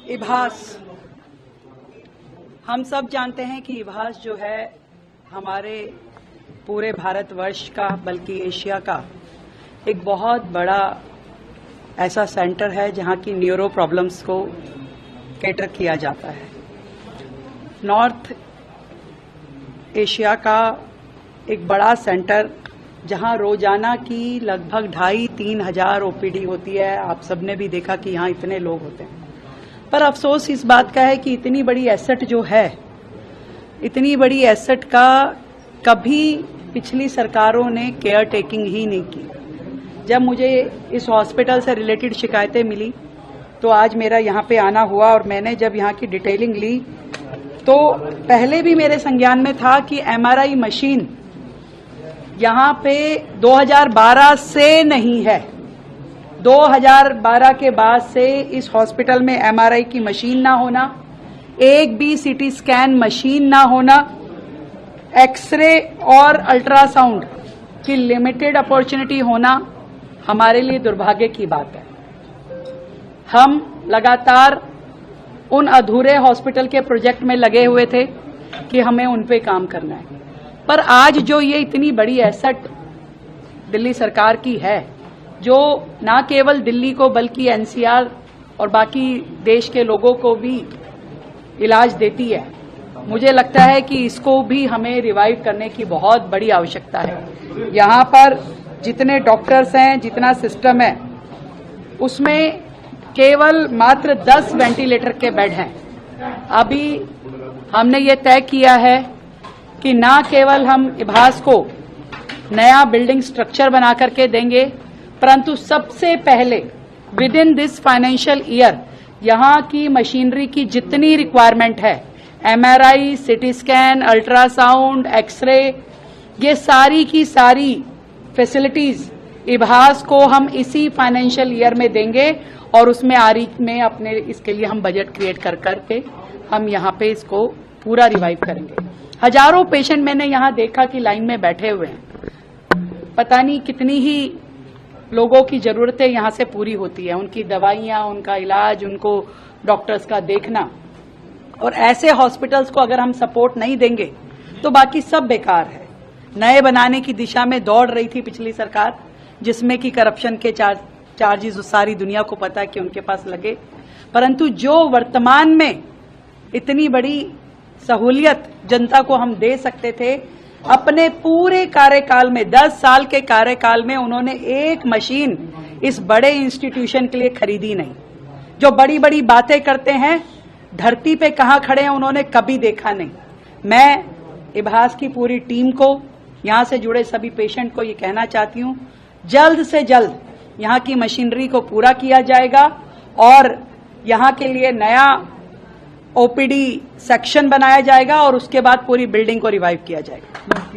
इभास, हम सब जानते हैं कि इभास जो है हमारे पूरे भारतवर्ष का बल्कि एशिया का एक बहुत बड़ा ऐसा सेंटर है जहां की न्यूरो प्रॉब्लम्स को कैटर किया जाता है। नॉर्थ एशिया का एक बड़ा सेंटर जहां रोजाना की लगभग 2,500-3 हजार ओपीडी होती है। आप सबने भी देखा कि यहां इतने लोग होते हैं, पर अफसोस इस बात का है कि इतनी बड़ी एसेट जो है, इतनी बड़ी एसेट का कभी पिछली सरकारों ने केयर टेकिंग ही नहीं की। जब मुझे इस हॉस्पिटल से रिलेटेड शिकायतें मिली तो आज मेरा यहाँ पे आना हुआ और मैंने जब यहाँ की डिटेलिंग ली तो पहले भी मेरे संज्ञान में था कि एमआरआई मशीन यहाँ पे 2012 से नहीं है। 2012 के बाद से इस हॉस्पिटल में एमआरआई की मशीन ना होना, एक भी सीटी स्कैन मशीन ना होना, एक्सरे और अल्ट्रासाउंड की लिमिटेड अपॉर्चुनिटी होना हमारे लिए दुर्भाग्य की बात है। हम लगातार उन अधूरे हॉस्पिटल के प्रोजेक्ट में लगे हुए थे कि हमें उन पे काम करना है, पर आज जो ये इतनी बड़ी एसेट दिल्ली सरकार की है, जो न केवल दिल्ली को बल्कि एनसीआर और बाकी देश के लोगों को भी इलाज देती है, मुझे लगता है कि इसको भी हमें रिवाइव करने की बहुत बड़ी आवश्यकता है। यहाँ पर जितने डॉक्टर्स हैं, जितना सिस्टम है, उसमें केवल मात्र 10 वेंटिलेटर के बेड हैं। अभी हमने ये तय किया है कि न केवल हम इभास को नया बिल्डिंग स्ट्रक्चर बना करके देंगे, परंतु सबसे पहले with in this financial year यहाँ की मशीनरी की जितनी रिक्वायरमेंट है, MRI, CT scan, ultrasound, x ray, ये सारी की सारी फैसिलिटीज इभास को हम इसी फाइनेंशियल ईयर में देंगे और उसमें आरी में अपने इसके लिए हम बजट क्रिएट कर करके हम यहाँ पे इसको पूरा रिवाइव करेंगे। हजारों पेशेंट मैंने यहाँ देखा कि लाइन में बैठे हुए हैं। पता नहीं कितनी ही लोगों की जरूरतें यहाँ से पूरी होती है, उनकी दवाइयाँ, उनका इलाज, उनको डॉक्टर्स का देखना। और ऐसे हॉस्पिटल्स को अगर हम सपोर्ट नहीं देंगे तो बाकी सब बेकार है। नए बनाने की दिशा में दौड़ रही थी पिछली सरकार, जिसमें कि करप्शन के चार्जेस सारी दुनिया को पता है कि उनके पास लगे, परंतु जो वर्तमान में इतनी बड़ी सहूलियत जनता को हम दे सकते थे, अपने पूरे कार्यकाल में 10 साल के कार्यकाल में उन्होंने एक मशीन इस बड़े इंस्टीट्यूशन के लिए खरीदी नहीं। जो बड़ी बड़ी बातें करते हैं, धरती पे कहां खड़े हैं उन्होंने कभी देखा नहीं। मैं इभास की पूरी टीम को, यहां से जुड़े सभी पेशेंट को ये कहना चाहती हूं, जल्द से जल्द यहां की मशीनरी को पूरा किया जाएगा और यहां के लिए नया ओपीडी सेक्शन बनाया जाएगा और उसके बाद पूरी बिल्डिंग को रिवाइव किया जाएगा।